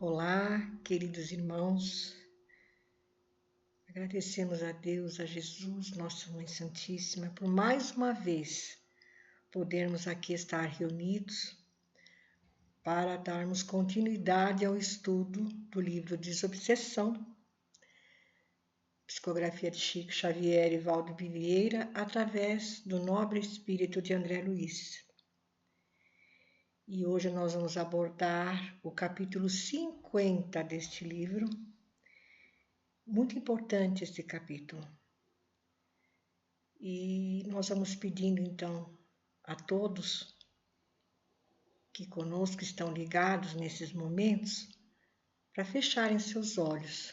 Olá, queridos irmãos, agradecemos a Deus, a Jesus, nossa Mãe Santíssima, por mais uma vez podermos aqui estar reunidos para darmos continuidade ao estudo do livro Desobsessão, psicografia de Chico Xavier e Valdo Vieira, através do nobre espírito de André Luiz. E hoje nós vamos abordar o capítulo 50 deste livro. Muito importante este capítulo. E nós vamos pedindo então a todos que conosco estão ligados nesses momentos para fecharem seus olhos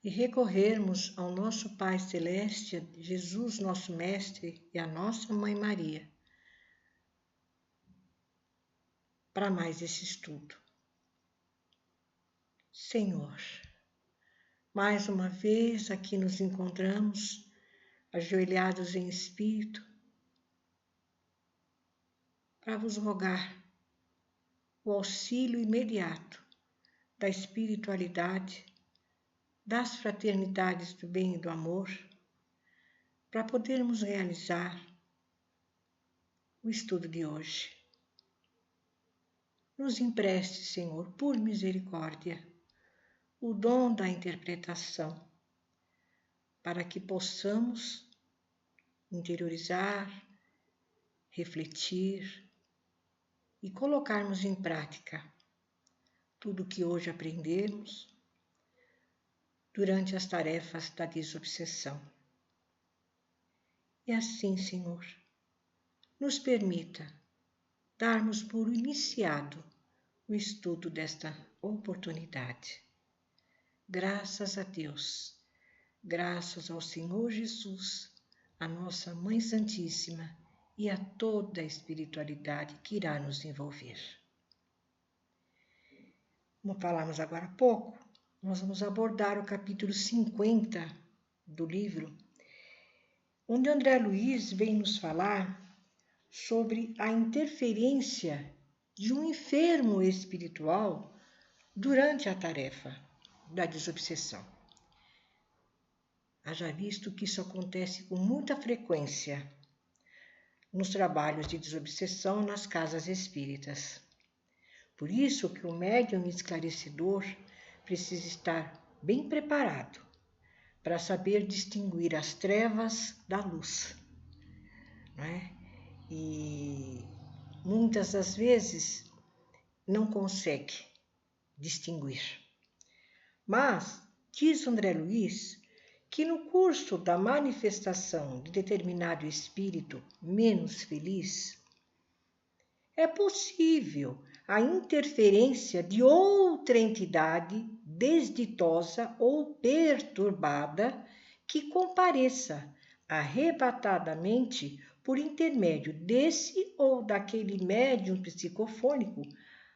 e recorrermos ao nosso Pai Celeste, Jesus, nosso Mestre, e a nossa Mãe Maria, para mais esse estudo. Senhor, mais uma vez aqui nos encontramos, ajoelhados em espírito, para vos rogar o auxílio imediato da espiritualidade, das fraternidades do bem e do amor, para podermos realizar o estudo de hoje. Nos empreste, Senhor, por misericórdia, o dom da interpretação, para que possamos interiorizar, refletir e colocarmos em prática tudo o que hoje aprendemos durante as tarefas da desobsessão. E assim, Senhor, nos permita darmos por iniciado o estudo desta oportunidade. Graças a Deus, graças ao Senhor Jesus, a nossa Mãe Santíssima e a toda a espiritualidade que irá nos envolver. Como falamos agora há pouco, nós vamos abordar o capítulo 50 do livro, onde André Luiz vem nos falar sobre a interferência de um enfermo espiritual durante a tarefa da desobsessão. Haja visto que isso acontece com muita frequência nos trabalhos de desobsessão nas casas espíritas. Por isso que o médium esclarecedor precisa estar bem preparado para saber distinguir as trevas da luz, não é? E muitas das vezes não consegue distinguir. Mas diz André Luiz que no curso da manifestação de determinado espírito menos feliz, é possível a interferência de outra entidade desditosa ou perturbada que compareça arrebatadamente por intermédio desse ou daquele médium psicofônico,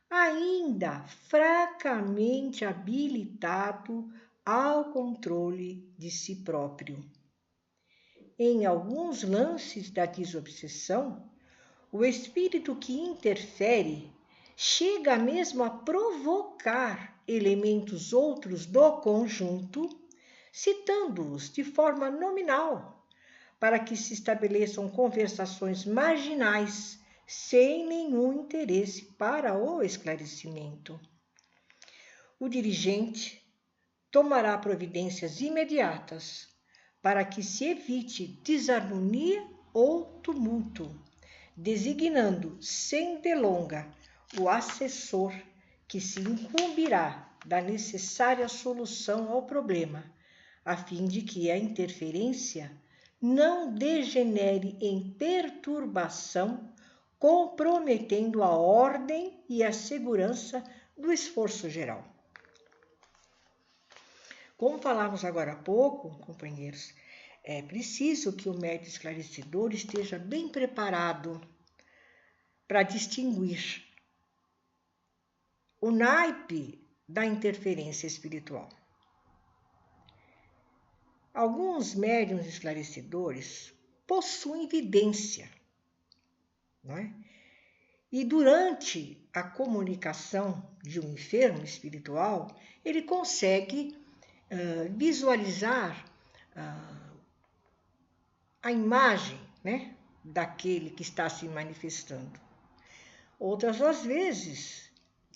ainda fracamente habilitado ao controle de si próprio. Em alguns lances da desobsessão, o espírito que interfere chega mesmo a provocar elementos outros do conjunto, citando-os de forma nominal, para que se estabeleçam conversações marginais, sem nenhum interesse para o esclarecimento. O dirigente tomará providências imediatas para que se evite desarmonia ou tumulto, designando sem delonga o assessor que se incumbirá da necessária solução ao problema, a fim de que a interferência não degenere em perturbação, comprometendo a ordem e a segurança do esforço geral. Como falamos agora há pouco, companheiros, é preciso que o médium esclarecedor esteja bem preparado para distinguir o naipe da interferência espiritual. Alguns médiuns esclarecedores possuem vidência, não é? E durante a comunicação de um enfermo espiritual, ele consegue visualizar a imagem, né, daquele que está se manifestando. Outras das vezes,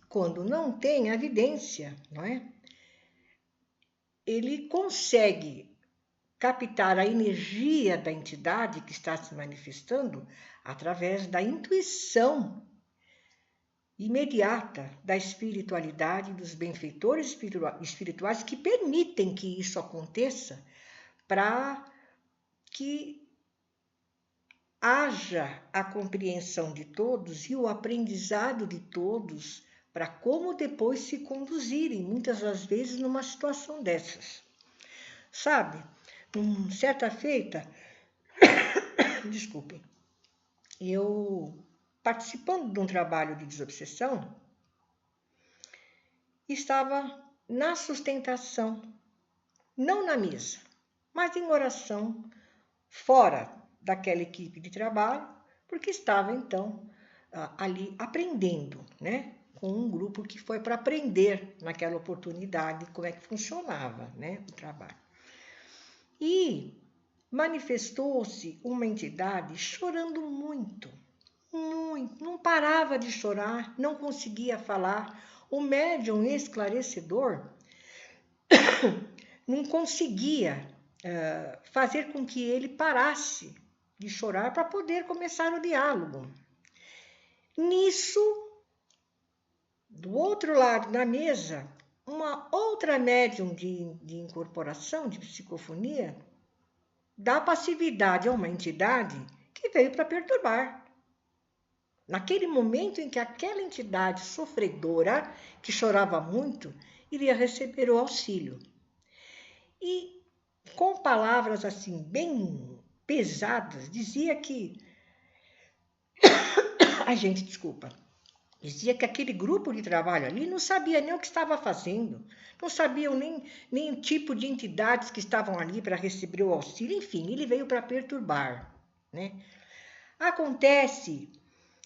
quando não tem evidência, não é? Ele consegue captar a energia da entidade que está se manifestando através da intuição imediata da espiritualidade, dos benfeitores espirituais que permitem que isso aconteça para que haja a compreensão de todos e o aprendizado de todos para como depois se conduzirem, muitas das vezes, numa situação dessas. Sabe, certa feita, desculpem, eu participando de um trabalho de desobsessão, estava na sustentação, não na mesa, mas em oração, fora daquela equipe de trabalho, porque estava então ali aprendendo, né? Com um grupo que foi para aprender naquela oportunidade como é que funcionava, né, o trabalho. E manifestou-se uma entidade chorando muito, não parava de chorar, não conseguia falar. O médium esclarecedor não conseguia fazer com que ele parasse de chorar para poder começar o diálogo. Nisso, do outro lado da mesa, uma outra médium de incorporação, de psicofonia, dá passividade a uma entidade que veio para perturbar. Naquele momento em que aquela entidade sofredora, que chorava muito, iria receber o auxílio. E com palavras assim bem pesadas, dizia que dizia que aquele grupo de trabalho ali não sabia nem o que estava fazendo, não sabiam nem o tipo de entidades que estavam ali para receber o auxílio, enfim, ele veio para perturbar, né? Acontece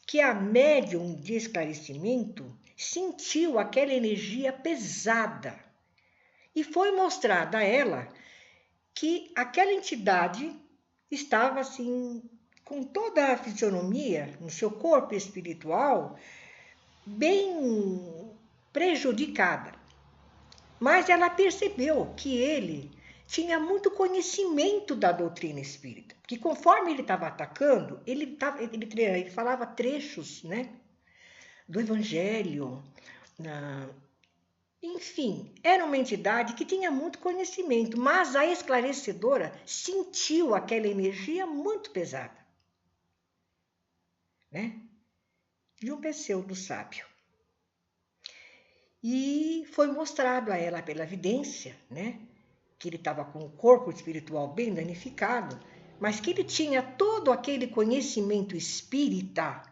que a médium de esclarecimento sentiu aquela energia pesada e foi mostrada a ela que aquela entidade estava assim, com toda a fisionomia no seu corpo espiritual, bem prejudicada. Mas ela percebeu que ele tinha muito conhecimento da doutrina espírita, porque conforme ele estava atacando, ele falava trechos, né, do Evangelho, enfim, era uma entidade que tinha muito conhecimento, mas a esclarecedora sentiu aquela energia muito pesada, né, de um pseudo sábio. E foi mostrado a ela pela evidência, né, que ele estava com o corpo espiritual bem danificado, mas que ele tinha todo aquele conhecimento espírita,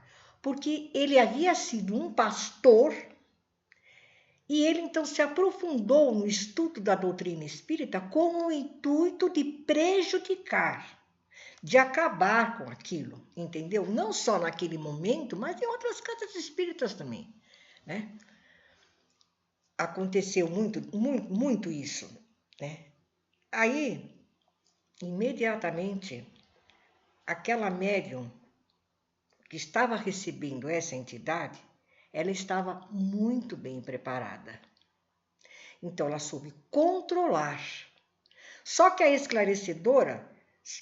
porque ele havia sido um pastor e ele então se aprofundou no estudo da doutrina espírita com o intuito de prejudicar, de acabar com aquilo, entendeu? Não só naquele momento, mas em outras casas espíritas também, né? Aconteceu muito isso, né? Aí, imediatamente, aquela médium que estava recebendo essa entidade, ela estava muito bem preparada. Então, ela soube controlar. Só que a esclarecedora,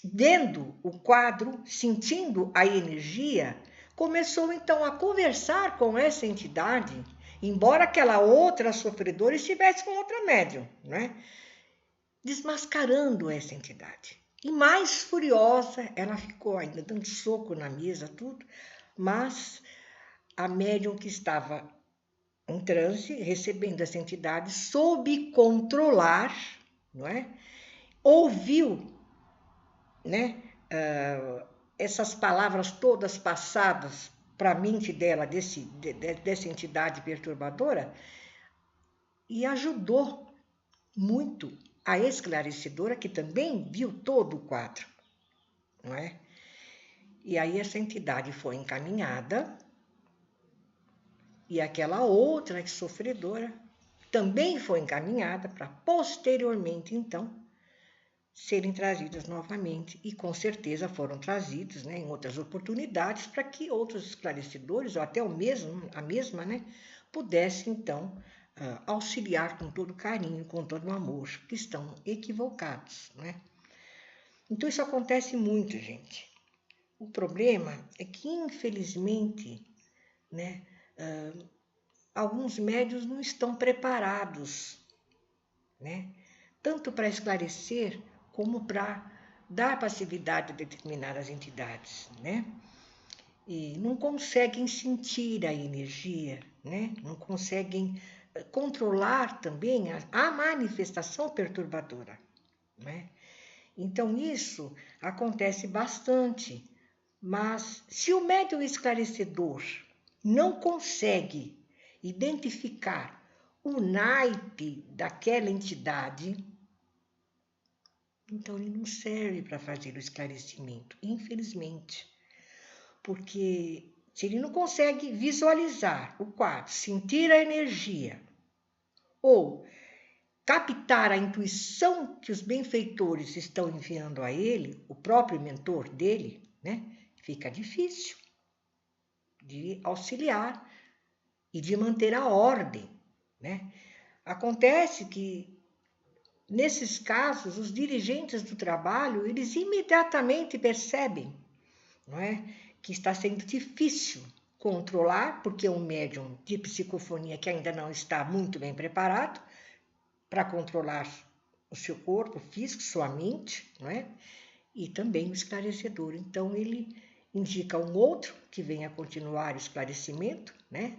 vendo o quadro, sentindo a energia, começou então a conversar com essa entidade, embora aquela outra sofredora estivesse com outra médium, né? Desmascarando essa entidade. E mais furiosa, ela ficou ainda dando soco na mesa, tudo, mas a médium que estava em transe, recebendo essa entidade, soube controlar, não é? Ouviu, né, essas palavras todas passadas para a mente dela, dessa entidade perturbadora, e ajudou muito a esclarecedora, que também viu todo o quadro, não é? E aí essa entidade foi encaminhada e aquela outra sofredora também foi encaminhada para posteriormente, então, serem trazidas novamente e com certeza foram trazidos, né, em outras oportunidades para que outros esclarecedores ou até a mesma, né, pudessem então auxiliar com todo carinho, com todo amor, que estão equivocados, né? Então isso acontece muito, gente. O problema é que infelizmente, né, alguns médiuns não estão preparados, né, tanto para esclarecer como para dar passividade a determinadas entidades, né? E não conseguem sentir a energia, né? Não conseguem controlar também a manifestação perturbadora, né? Então isso acontece bastante, mas se o médium esclarecedor não consegue identificar o naipe daquela entidade, então ele não serve para fazer o esclarecimento, infelizmente. Porque se ele não consegue visualizar o quadro, sentir a energia, ou captar a intuição que os benfeitores estão enviando a ele, o próprio mentor dele, né, fica difícil de auxiliar e de manter a ordem, né? Acontece que nesses casos os dirigentes do trabalho, eles imediatamente percebem, não é, que está sendo difícil controlar, porque é um médium de psicofonia que ainda não está muito bem preparado para controlar o seu corpo físico, sua mente, não é? E também o esclarecedor. Então ele indica um outro que venha continuar o esclarecimento, né?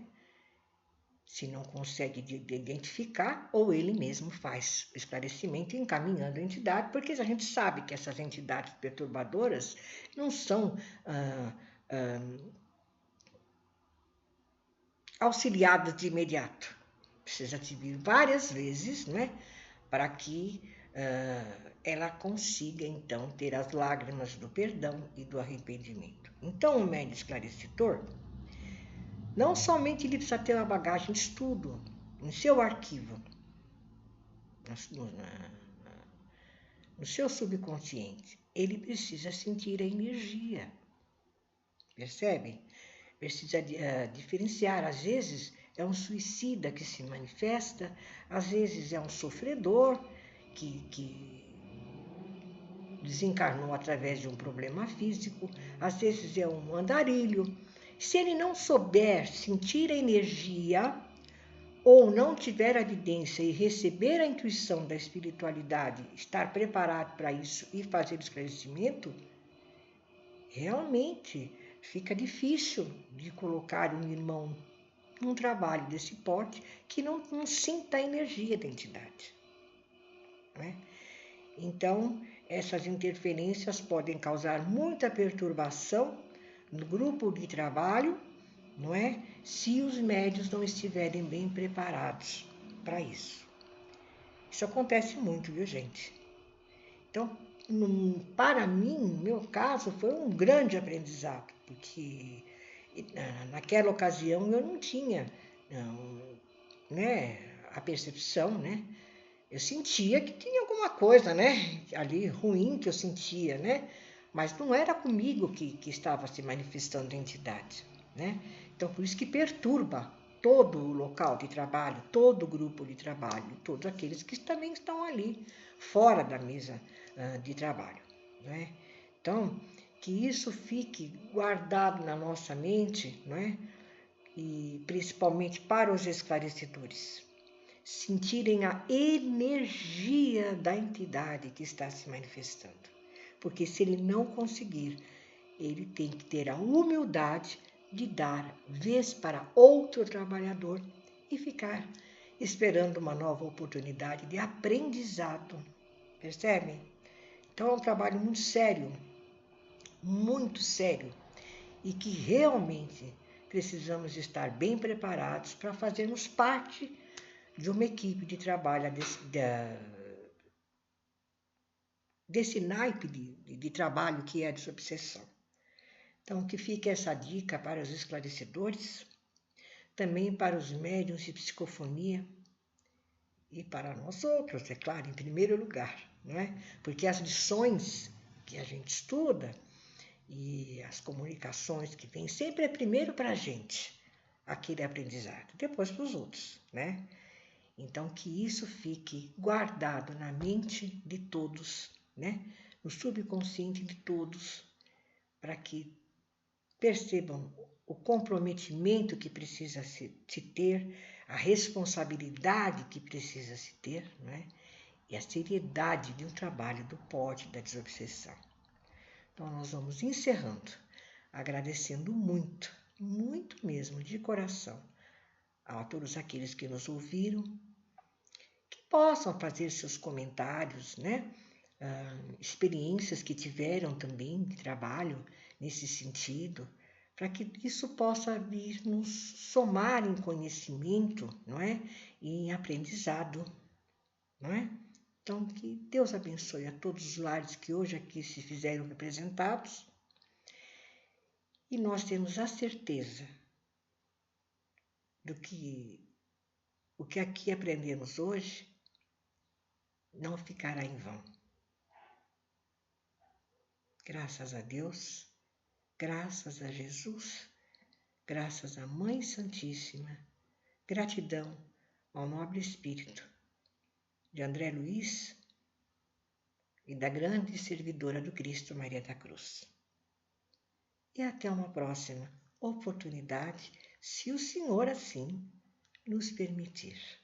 Se não consegue identificar, ou ele mesmo faz o esclarecimento encaminhando a entidade, porque a gente sabe que essas entidades perturbadoras não são auxiliadas de imediato. Precisa te vir várias vezes, né, para que ela consiga, então, ter as lágrimas do perdão e do arrependimento. Então, o médium esclarecedor, não somente ele precisa ter uma bagagem de estudo em seu arquivo, no seu subconsciente, ele precisa sentir a energia, percebe? Precisa diferenciar, às vezes é um suicida que se manifesta, às vezes é um sofredor que desencarnou através de um problema físico, às vezes é um andarilho. Se ele não souber sentir a energia ou não tiver a evidência e receber a intuição da espiritualidade, estar preparado para isso e fazer o esclarecimento, realmente fica difícil de colocar um irmão num trabalho desse porte que não sinta a energia da entidade, né? Então, essas interferências podem causar muita perturbação no grupo de trabalho, não é? Se os médios não estiverem bem preparados para isso. Isso acontece muito, viu, gente? Então, para mim, no meu caso, foi um grande aprendizado, porque naquela ocasião eu não tinha né, a percepção, né? Eu sentia que tinha alguma coisa, né, ali ruim que eu sentia, né? Mas não era comigo que estava se manifestando a entidade, né? Então, por isso que perturba todo o local de trabalho, todo o grupo de trabalho, todos aqueles que também estão ali, fora da mesa de trabalho, né? Então, que isso fique guardado na nossa mente, não é? E principalmente para os esclarecedores, sentirem a energia da entidade que está se manifestando. Porque se ele não conseguir, ele tem que ter a humildade de dar vez para outro trabalhador e ficar esperando uma nova oportunidade de aprendizado. Percebem? Então é um trabalho muito sério, e que realmente precisamos estar bem preparados para fazermos parte de uma equipe de trabalho desse naipe de trabalho que é a desobsessão. Então, que fique essa dica para os esclarecedores, também para os médiuns de psicofonia e para nós outros, é claro, em primeiro lugar, não é? Porque as lições que a gente estuda e as comunicações que vêm sempre é primeiro para a gente, aquele aprendizado, depois para os outros, né? Então, que isso fique guardado na mente de todos, né? No subconsciente de todos, para que percebam o comprometimento que precisa se ter, a responsabilidade que precisa se ter, né? E a seriedade de um trabalho do POD, da desobsessão. Então, nós vamos encerrando, agradecendo muito, muito mesmo, de coração, a todos aqueles que nos ouviram, que possam fazer seus comentários, né? Experiências que tiveram também de trabalho nesse sentido, para que isso possa vir nos somar em conhecimento, não é? E em aprendizado, não é? Então, que Deus abençoe a todos os lares que hoje aqui se fizeram representados e nós temos a certeza do que o que aqui aprendemos hoje não ficará em vão. Graças a Deus, graças a Jesus, graças à Mãe Santíssima, gratidão ao nobre espírito de André Luiz e da grande servidora do Cristo, Maria da Cruz. E até uma próxima oportunidade, se o Senhor assim nos permitir.